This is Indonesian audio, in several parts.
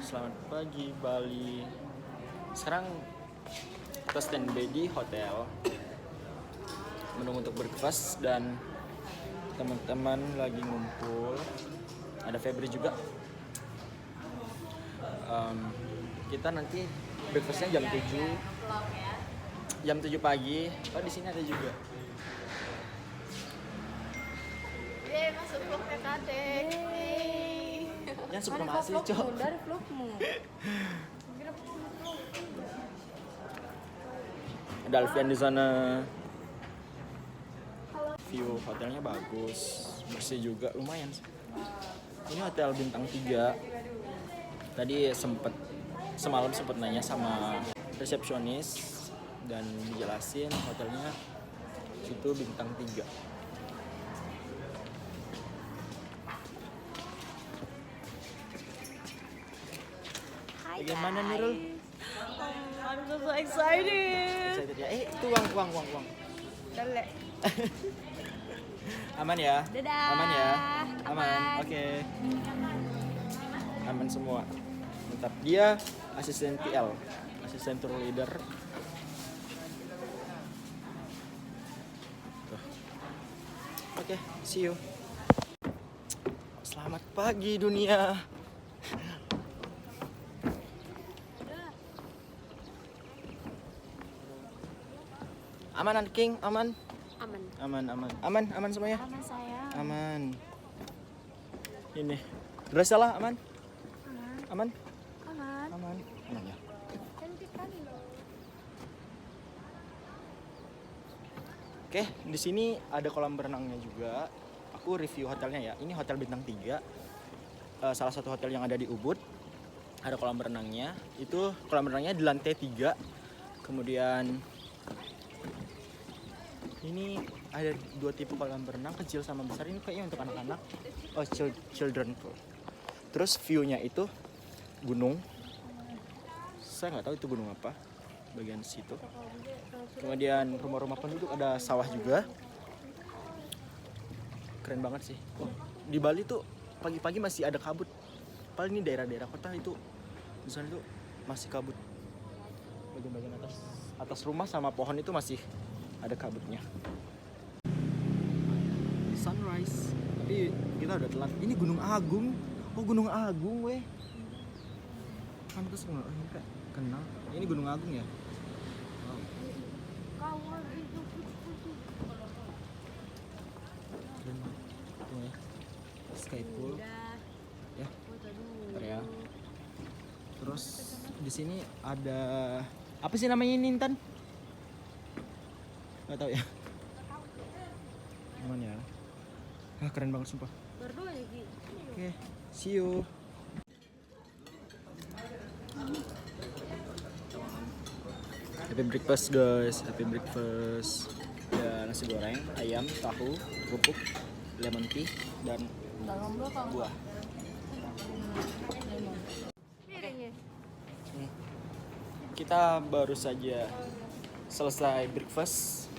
Selamat pagi Bali. Sekarang kita standby di hotel menunggu untuk breakfast dan teman-teman lagi ngumpul. Ada Febri juga. Kita nanti breakfastnya jam 7. Jam 7 pagi. Oh, di sini ada juga. Masuk vlog PKD. Yang sebelum asli, Cok. Dari vlogmu. Ada Alfian di sana. View hotelnya bagus, bersih juga, lumayan sih. Ini hotel bintang 3. Tadi semalam sempet nanya sama resepsionis dan dijelasin hotelnya itu bintang 3. Bagaimana Nurul? I'm so excited. Excited ya? Itu uang. Dale. Aman ya? Dadah. Aman ya? Aman. Oke. Aman semua. Mantap. Dia asisten TL, asisten tour leader. Tuh. Oke, see you. Selamat pagi dunia. Aman anak King, aman. Aman semuanya. Aman saya. Aman. Ini. Dress salah aman? Aman. Aman ya. Cantik kan lo. Oke, di sini ada kolam berenangnya juga. Aku review hotelnya ya. Ini hotel bintang 3. Salah satu hotel yang ada di Ubud. Ada kolam berenangnya. Itu kolam berenangnya di lantai 3. Kemudian ini ada 2 tipe kolam berenang, kecil sama besar. Ini kayaknya untuk anak-anak. Oh, children pool. Terus view-nya itu gunung. Saya nggak tahu itu gunung apa. Bagian situ. Kemudian rumah-rumah penduduk, ada sawah juga. Keren banget sih. Oh, di Bali tuh pagi-pagi masih ada kabut. Paling ini daerah-daerah kota itu di sana tuh masih kabut. Bagian-bagian atas rumah sama pohon itu masih ada kabutnya. Sunrise. Tapi kita udah telat. Ini Gunung Agung. Oh, Gunung Agung weh. Pantes nggak? Ini kayak kenal. Ini Gunung Agung ya? Wow. Kawan itu putih. Keren banget. Tuh ya. Sky pool. Ya. Bentar ya. Terus di sini ada apa sih namanya ini, Intan? Nggak tahu ya. Gimana ya? Ah, keren banget sumpah. Berdua ya Ki. Oke, see you. Happy breakfast guys, happy breakfast. Ya, nasi goreng, ayam, tahu, kerupuk, lemon tea, dan Dalam belakang. buah. Piringnya. Nih. Kita baru saja selesai breakfast.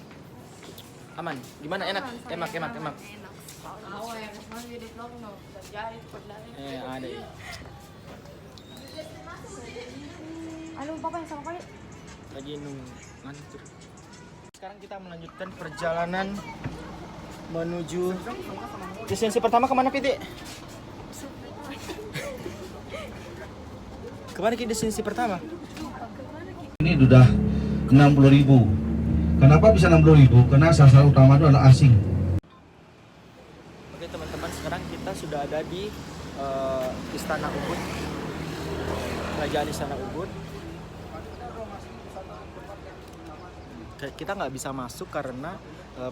Aman? Gimana? Enak? Emak. Enak. Awalnya masih di vlog no. Jadi cepat Ada ya. Halo papa yang sama kali. Lagi ngantur. Sekarang kita melanjutkan perjalanan menuju destinasi pertama. Kemana Piti? Kemana Ki destinasi pertama? Ini sudah 60.000. Kenapa bisa 60.000? Karena sasaran utama itu adalah asing. Oke teman-teman, sekarang kita sudah ada di Istana Ubud, Kerajaan Istana Ubud. Kita nggak bisa masuk karena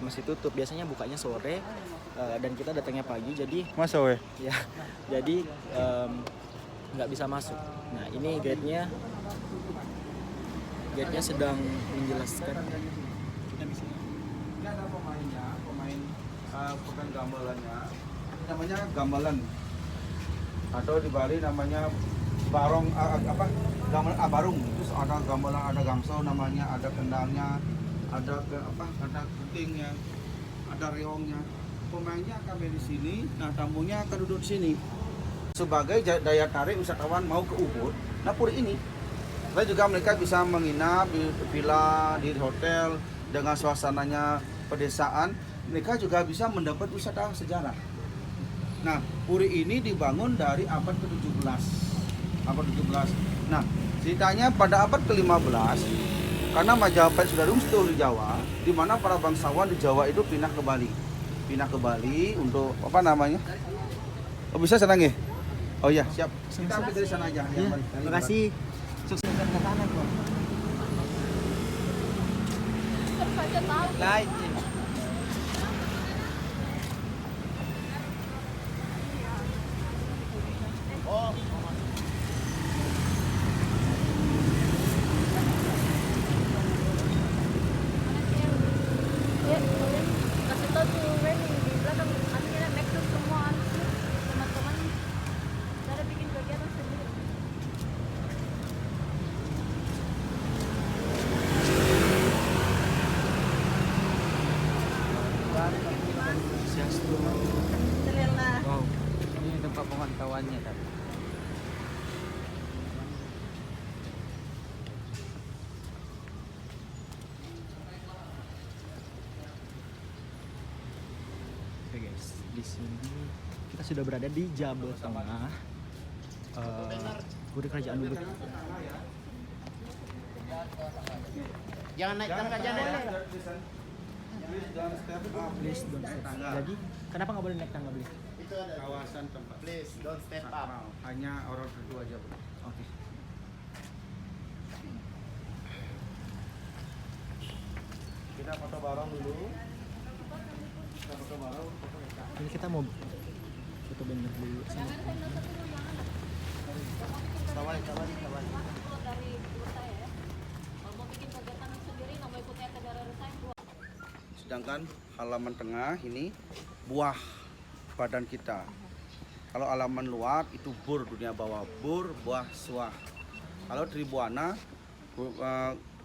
masih tutup. Biasanya bukanya sore dan kita datangnya pagi. Jadi Masa weh? ya, jadi nggak bisa masuk. Nah ini guide-nya sedang menjelaskan. Kita di sini. Ini ada pemain bukan gamelannya. Ini namanya gamelan. Atau di Bali namanya barong gamelan barung. Terus ada gamelan, ada gangsau namanya, ada kendangnya, ada ketingnya, ada reongnya. Pemainnya akan main di sini, nah tamunya akan duduk di sini. sebagai daya tarik wisatawan mau ke Ubud. Nah puri ini, lalu juga mereka bisa menginap di villa, di hotel dengan suasananya pedesaan. Mereka juga bisa mendapat wisata sejarah. Nah, puri ini dibangun dari abad ke-17. Abad ke-17. Nah, ceritanya pada abad ke-15, karena Majapahit sudah runtuh di Jawa, di mana para bangsawan di Jawa itu pindah ke Bali. Pindah ke Bali untuk apa namanya? Oh, bisa senang ya? Oh iya, siap. Kita ambil dari sana aja. Iya, terima kasih. Sukses ke sana, Bro. Terus aja tahu. Like. Ya, kasih tahu tuh Wendy di belakang akhirnya make sure semua teman-teman cara bikin kegiatan sendiri. Wow. Ini tempat pemantauannya kan. Oke guys, di sini kita sudah berada di Jabal Tengah, puri kerajaan Ubud. Jangan naik tangga, jangan naik. Please don't step. Jadi, kenapa nggak boleh naik tangga beli? Itu ada Kawasan tempat please don't step up. sakral. Hanya orang berdua aja, Bro. Oke. Kita foto bareng dulu. Kita foto bareng. Ini kita mau foto banner dulu sama Kawal. Dari grup saya ya. Kalau mau bikin kegiatan sendiri, nama ikutnya ke daerah saya dua. Sedangkan halaman tengah ini buah badan kita. Kalau halaman luar itu bur, dunia bawah, bur, buah, suah. Kalau tribuana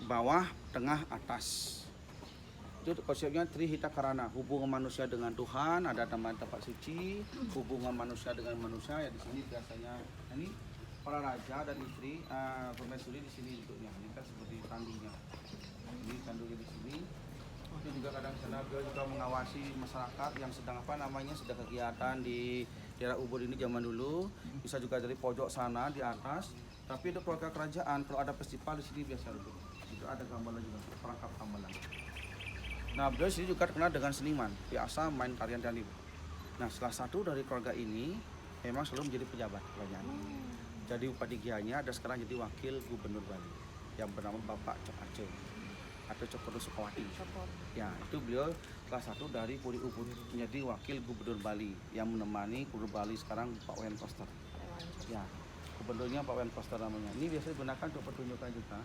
bawah, tengah, atas. Itu konsepnya Trihita Karana, hubungan manusia dengan Tuhan, ada namanya tempat suci, hubungan manusia dengan manusia ya di sini biasanya ini para raja dan istri permaisuri di sini bentuknya. Ini kan seperti tandinya. Ini tandunya di sini. Itu juga kadang sana beliau juga mengawasi masyarakat yang sedang apa namanya sedang kegiatan di daerah Ubud ini zaman dulu. Bisa juga dari pojok sana di atas. Tapi itu keluarga kerajaan kalau ada festival di sini biasa dulu. Itu ada gamelan juga, perangkap gamelan. Nah beliau sini juga terkenal dengan seniman, biasa main tarian dan ibu. Nah salah satu dari keluarga ini memang selalu menjadi pejabat kerajaan. Jadi Upadigianya ada sekarang jadi wakil gubernur Bali yang bernama Bapak Cok Aceh atau Cokro Sukawati. Ya itu beliau salah satu dari Puri Ubud menjadi wakil gubernur Bali yang menemani gubernur Bali sekarang Pak Wayan Koster. Ya gubernurnya Pak Wayan Koster namanya. Ini biasanya digunakan untuk pertunjukan juga,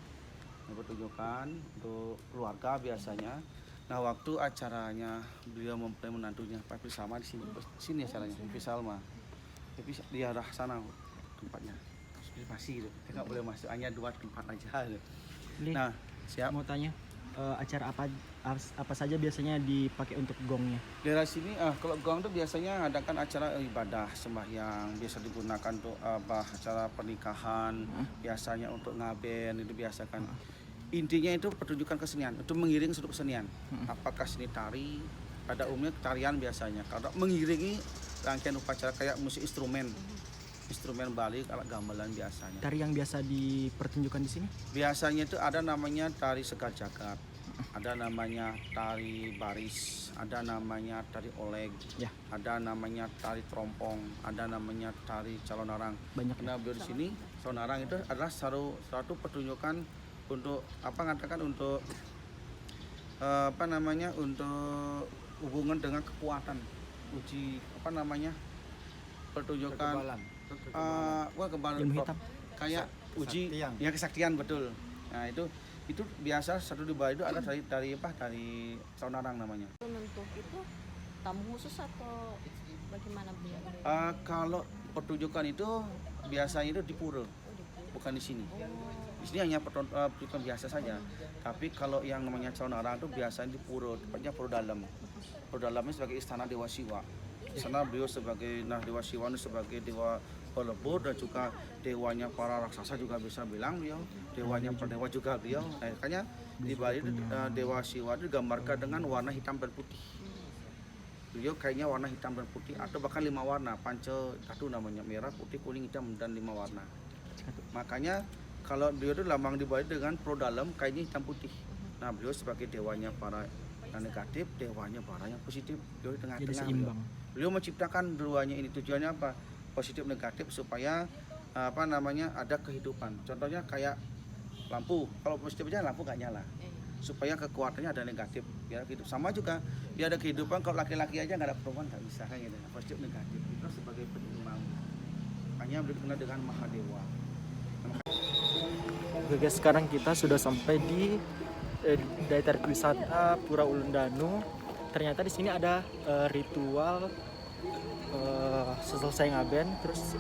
pertunjukan untuk keluarga biasanya. Nah waktu acaranya beliau mempelai menantunya Pak Salma di sini acaranya Pak Salma. Tapi di arah sana tempatnya masih gitu. Kita nggak boleh masuk, hanya 2 tempat aja. Gitu. Li, Nah siap. mau tanya acara apa saja biasanya dipakai untuk gongnya? Daerah sini kalau gong itu biasanya adakan acara ibadah sembahyang, biasa digunakan untuk acara pernikahan, biasanya untuk ngaben itu biasa kan. Intinya itu pertunjukan kesenian, itu mengiring seluruh kesenian. Apakah seni tari, pada umumnya tarian biasanya. Kalau mengiringi rangkaian upacara kayak musik instrumen Bali, kalau gamelan biasanya. Tari yang biasa dipertunjukkan di sini? Biasanya itu ada namanya tari Sekar Jagat, ada namanya tari baris, ada namanya tari oleg, Ya. ada namanya tari trompong, ada namanya tari calon arang. Banyak. Nah, di sini calon arang itu adalah satu pertunjukan untuk untuk untuk hubungan dengan kekuatan, uji pertunjukan kebalan Ilmu hitam. kayak uji Kesaktian. ya kesaktian betul. Nah itu biasa satu di Bali itu ada dari calon arang namanya. Untuk itu tamu khusus atau bagaimana beliau? Kalau pertunjukan itu biasanya itu di pura, bukan di sini. Di sini hanya pertunjukan biasa saja. Tapi kalau yang namanya calon arang itu biasanya di pura, tepatnya pura dalam. Pura dalamnya sebagai istana Dewa Siwa. Di sana beliau sebagai Dewa Siwa ini sebagai dewa pelebur dan juga dewanya para raksasa juga bisa bilang beliau, dewanya pendewa juga beliau. Nah, makanya di Bali Dewa Siwa itu digambarkan dengan warna hitam dan putih. Beliau kayaknya warna hitam dan putih atau bahkan 5 warna, panca tatu namanya, merah, putih, kuning, hitam dan 5 warna. Makanya kalau beliau itu lambang di Bali dengan pro dalam kainnya hitam putih. Nah, beliau sebagai dewanya para yang negatif, dewanya para yang positif. Beliau di Jadi tengah-tengah. seimbang. Beliau menciptakan duanya ini, tujuannya apa? Positif negatif supaya ada kehidupan. Contohnya kayak lampu, kalau positif aja lampu nggak nyala. Supaya kekuatannya ada negatif, biar hidup sama juga. Biar ada kehidupan, kalau laki-laki aja nggak ada perempuan nggak bisa kan gitu. Positif negatif itu sebagai penyeimbang. Makanya beliau dikenal dengan Mahadewa. Oke guys, sekarang kita sudah sampai di daya tarik wisata Pura Ulundanu. Ternyata di sini ada ritual selesai ngaben, terus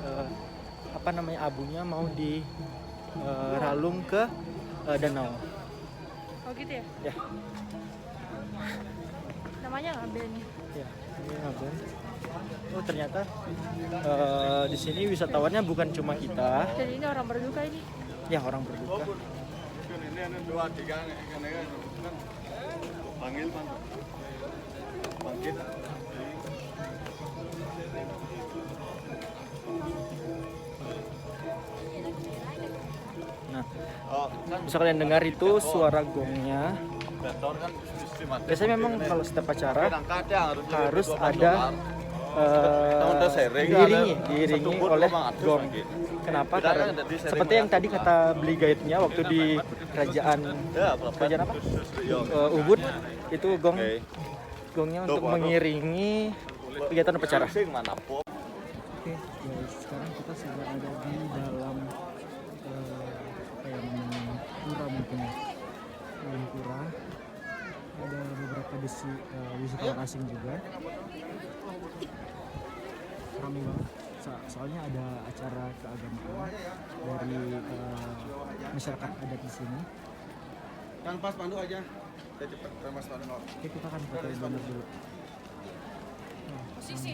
abunya mau diralung ke danau. Oh gitu ya? Ya, Namanya ngaben. ya, ini ngaben. Oh ternyata di sini wisatawannya bukan cuma kita, Jadi ini orang berduka ini. ya orang berduka. Nah, bisa kalian dengar itu suara gongnya. Biasanya memang kalau setiap acara harus ada diiringi oleh gong. Kenapa? Karena seperti yang tadi kata beli guide-nya waktu di kerajaan apa? Ubud, itu gongnya untuk mengiringi kegiatan upacara. Oke, guys, sekarang kita sudah ada di dalam pura mungkin ya. Dalam pura ada beberapa wisatawan asing juga. Ramai banget. Soalnya ada acara keagamaan dari masyarakat adat di sini. Tanpa spanduk aja. Saya cepat tanpa spanduk. Oke, kita akan foto dulu. Posisi.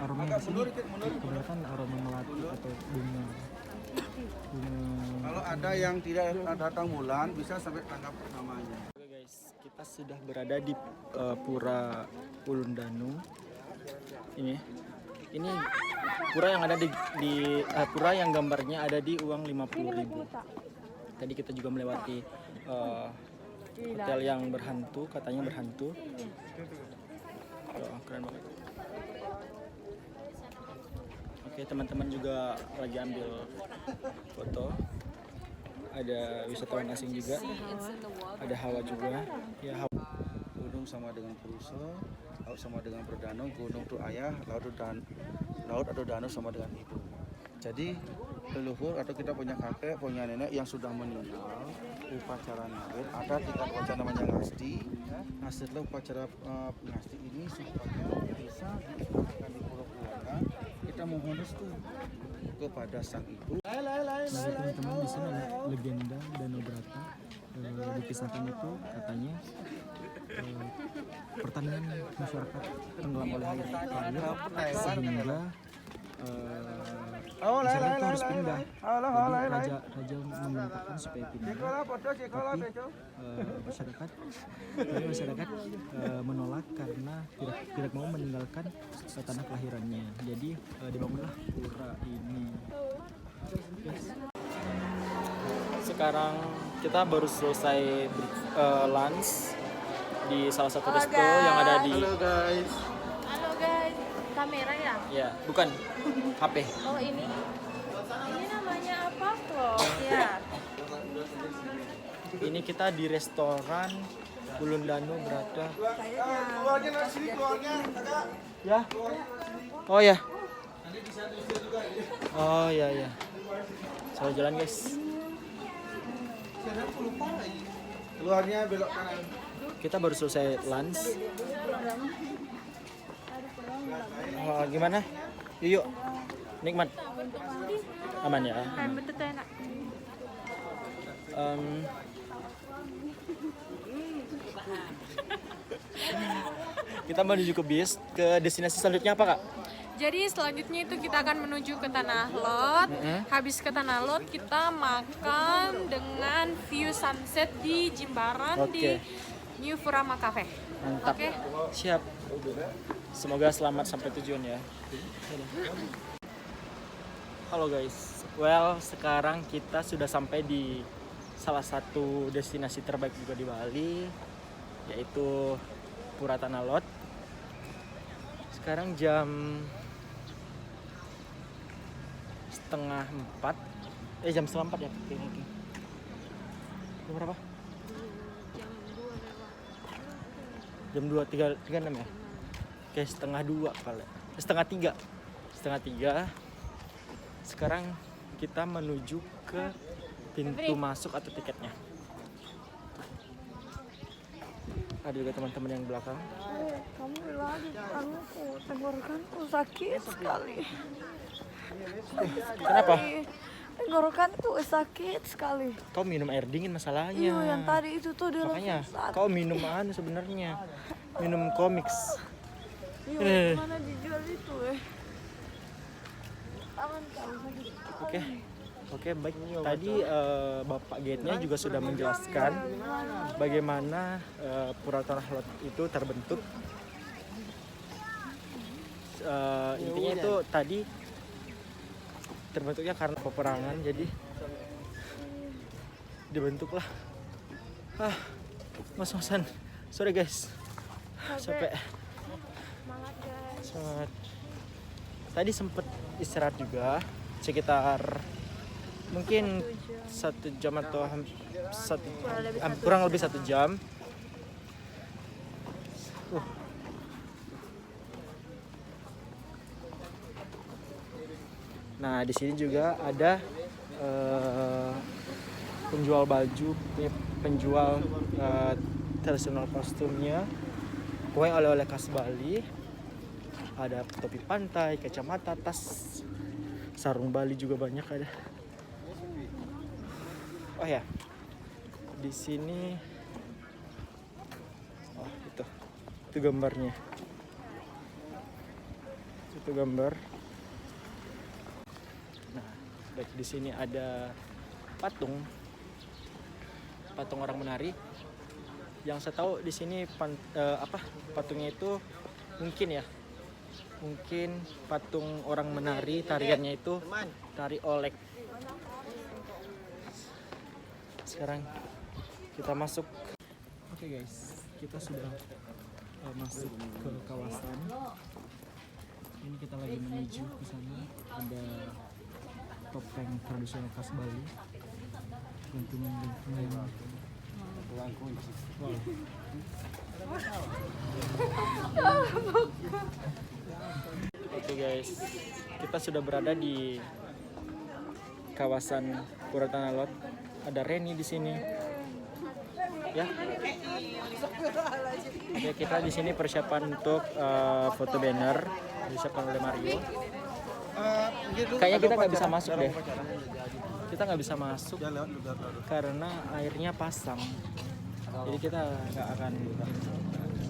Aromanya di sini kebanyakan aroma melati atau bunga. Kalau ada yang tidak datang bulan bisa sampai tangkap namanya. Oke guys, kita sudah berada di Pura Ulundanu. Ini pura yang ada pura yang gambarnya ada di uang 50.000. Tadi kita juga melewati hotel yang berhantu, katanya berhantu. Oh, keren banget. Oke, teman-teman juga lagi ambil foto. Ada wisatawan asing juga. Ada Hawa juga. Ya, Hawa. Gunung sama dengan Perusa, laut sama dengan Perdana, gunung itu ayah, laut atau danau sama dengan ibu. Jadi leluhur atau kita punya kakek, punya nenek yang sudah meninggal, upacara ngaben, ada tingkat upacara namanya ngasti. Nah setelah upacara ngasti ini supaya bisa dilakukan di pulau keluarga, kita mohon restu kepada sang ibu. Nah, teman-teman, di sini ada legenda Danau Brata. Dikisahkan itu katanya pertanian masyarakat tenggelam oleh air sehingga masyarakat itu harus pindah. Jadi raja memerintahkan supaya pindah, tapi masyarakat menolak karena tidak mau meninggalkan tanah kelahirannya. Jadi dibangunlah pura ini. Sekarang kita baru selesai lunch di salah satu resto yang ada di. Halo guys. Halo guys, kamera ya? Ya, bukan HP. Oh ini namanya apa vlog ya? Ini kita di restoran Ulundanu Brata. Keluarnya dari sini keluarnya, kakak. Ya. Oh ya. Oh ya ya. Salah jalan guys. Keluarnya belok kanan. Kita baru selesai lunch. Oh, gimana? Yuk, nikmat. Aman ya. Kan betul enak. Kita menuju ke bis. Ke destinasi selanjutnya apa kak? Jadi selanjutnya itu kita akan menuju ke Tanah Lot. Habis ke Tanah Lot kita makan dengan view sunset di Jimbaran Oke. di New Furama Cafe. Mantap. Oke. Siap. Semoga selamat sampai tujuan ya. Halo guys. Well, sekarang kita sudah sampai di salah satu destinasi terbaik juga di Bali, yaitu Pura Tanah Lot. Sekarang jam 3:30. Jam 3:30 ya. Oke. Jam berapa? Jam 2:36 ya. Oke, 1:30 kali. 1:30. 1:30. Sekarang kita menuju ke pintu masuk atau tiketnya. Ada juga teman-teman yang belakang. Kamu lagi, tenggorokanku sakit sekali. Kenapa? Tenggorokanku sakit sekali. Kau minum air dingin masalahnya. Iya, yang tadi itu tuh dia Makanya langsung sakit. kau minum sebenarnya. Minum komiks. Iya, mana dijual itu Tangan kau sakit. Oke, baik. Tadi Bapak Gate-nya juga sudah menjelaskan bagaimana Pura Tanah Lot itu terbentuk. Intinya itu tadi terbentuknya karena peperangan, jadi dibentuklah. Ngos-ngosan. Sorry guys. Capek. Semangat guys. Semangat. Tadi sempet istirahat juga sekitar mungkin 1 jam atau kurang lebih 1 jam. Nah, di sini juga ada penjual baju, penjual tradisional kostumnya, kue oleh-oleh khas Bali. Ada topi pantai, kacamata, tas, sarung Bali juga banyak ada. Oh ya, di sini, itu gambarnya. Itu gambar. Nah, baik, di sini ada patung orang menari. Yang saya tahu di sini patungnya itu mungkin patung orang menari, tariannya itu tari olek. Sekarang kita masuk. Oke guys, kita sudah masuk ke kawasan. Ini kita lagi menuju ke sana. Ada topeng tradisional khas Bali. Gantungan. Wow. Oke guys, kita sudah berada di kawasan Pura Tanah Lot. Ada Reni di sini. Ya. Oke, kita di sini persiapan untuk foto banner disiapkan oleh Mario. Kayaknya kita nggak bisa masuk deh. Kita nggak bisa masuk karena airnya pasang. Jadi kita nggak akan.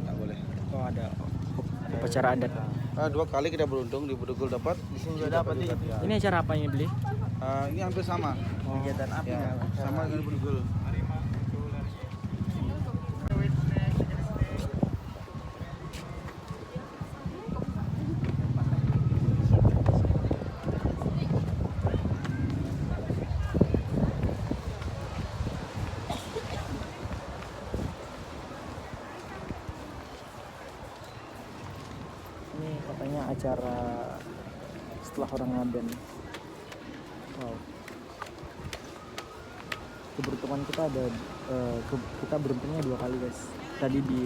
Nggak boleh. Oh, ada upacara adat. 2 kali kita beruntung di Bedugul dapat. Di sini juga dapat. Ini acara apa ini beli? Ini hampir sama. Kegiatan apa? Ya, sama dengan Bedugul. Ini katanya acara setelah orang ngaben. Wow. Keberuntungan kita ada, kita beruntungnya 2 kali guys. Tadi di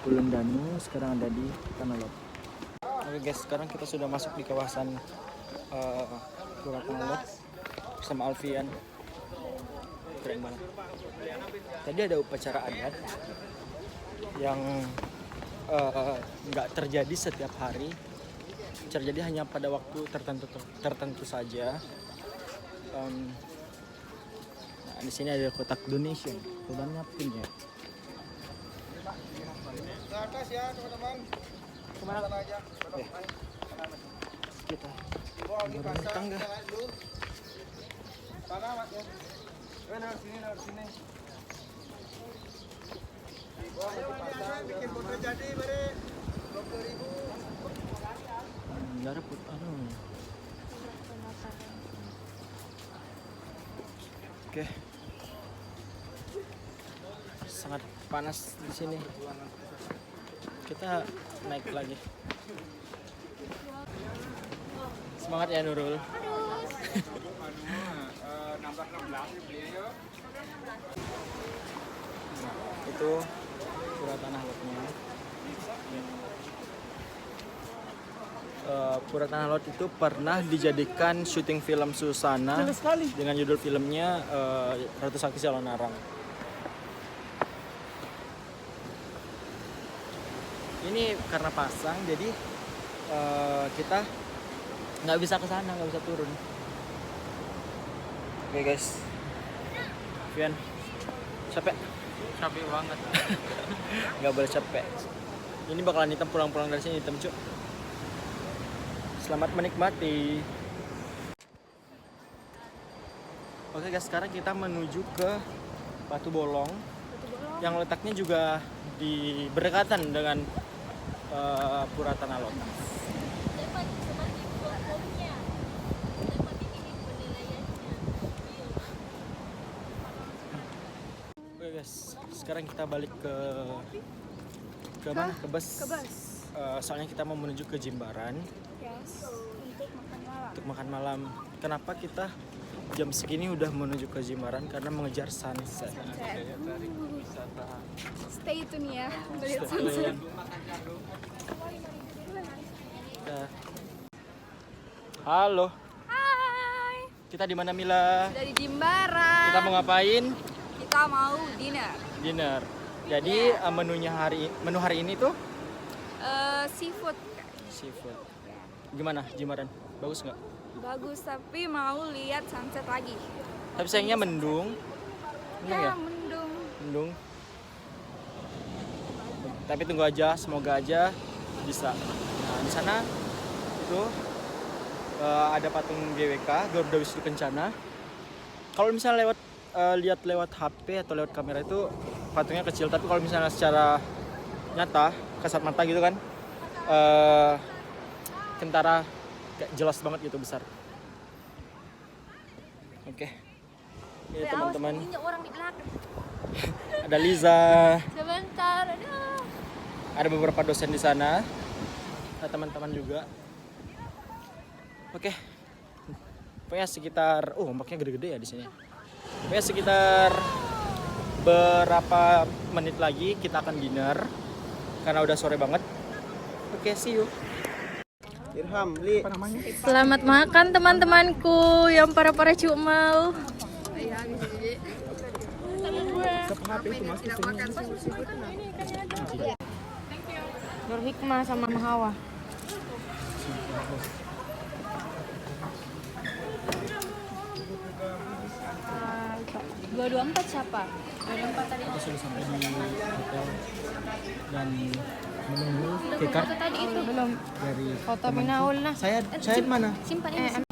Ulun Danu, sekarang ada di Tanah Lot. Oke guys, sekarang kita sudah masuk di kawasan Pura Tanah Lot bersama Alfian. Keren banget. Tadi ada upacara adat yang nggak terjadi setiap hari, terjadi hanya pada waktu tertentu saja. Nah, di sini ada kotak donation, bebannya pin ya. Ke atas ya teman-teman. Kemana aja? kita Oh, lagi pasang tangga. Tanah Mak, ya. Lewat sini. Oh, lagi pasang. Bikin foto jadi bare 20.000. Nggak ada Oke. Sangat panas di sini. Kita naik lagi. Semangat ya Nurul. Itu pura tanah lotnya. Pura Tanah Lot itu pernah dijadikan syuting film Susana dengan judul filmnya Ratu Sakti Salonarang. Ini karena pasang jadi kita nggak bisa ke sana, nggak bisa turun. Oke guys, Vian, capek? Capek banget. Nggak boleh capek. Ini bakalan hitam pulang-pulang dari sini hitam cuk. Selamat menikmati. Oke guys, sekarang kita menuju ke Batu Bolong yang letaknya juga di berdekatan dengan Pura Tanah Lot. Dapat seperti fotonya. Dapat ini penilaiannya. Oke guys, sekarang kita balik ke mana? Ke bus. Soalnya kita mau menuju ke Jimbaran untuk makan malam. Kenapa kita jam segini udah menuju ke Jimbaran? Karena mengejar sunset. Stay tune ya, melihat Stay sunset. tune. Halo, Hai, kita di mana Mila? dari Jimbaran. Kita mau ngapain? Kita mau dinner. Dinner. Jadi menu hari ini tuh Seafood. seafood. Gimana Jimbaran? Bagus nggak? Bagus, tapi mau lihat sunset lagi. Tapi sayangnya mendung. Mendung ya? Mendung. Mendung. Tapi tunggu aja, semoga aja bisa. Nah, di sana itu ada patung GWK, Garuda Wisnu Kencana. Kalau misalnya lihat lewat HP atau lewat kamera itu patungnya kecil, tapi kalau misalnya secara nyata, kasat mata gitu kan, kentara kayak jelas banget gitu besar. Oke. Ya teman-teman, Ini orang di belakang. ada Liza. Sebentar, aduh. Ada beberapa dosen di sana, ada teman-teman juga. Oke, pokoknya sekitar, ombaknya gede-gede ya di sini. Pokoknya sekitar berapa menit lagi kita akan dinner, karena udah sore banget. Oke, see you. Irham, Li. Selamat makan teman-temanku yang para cumel. Nur Hikmah sama Hawa. 224 siapa? 224 tadi. Kita sudah sampai di hotel dan menunggu tikar Tadi itu belum. dari Foto Minaul nah. saya mana? Simpan ini.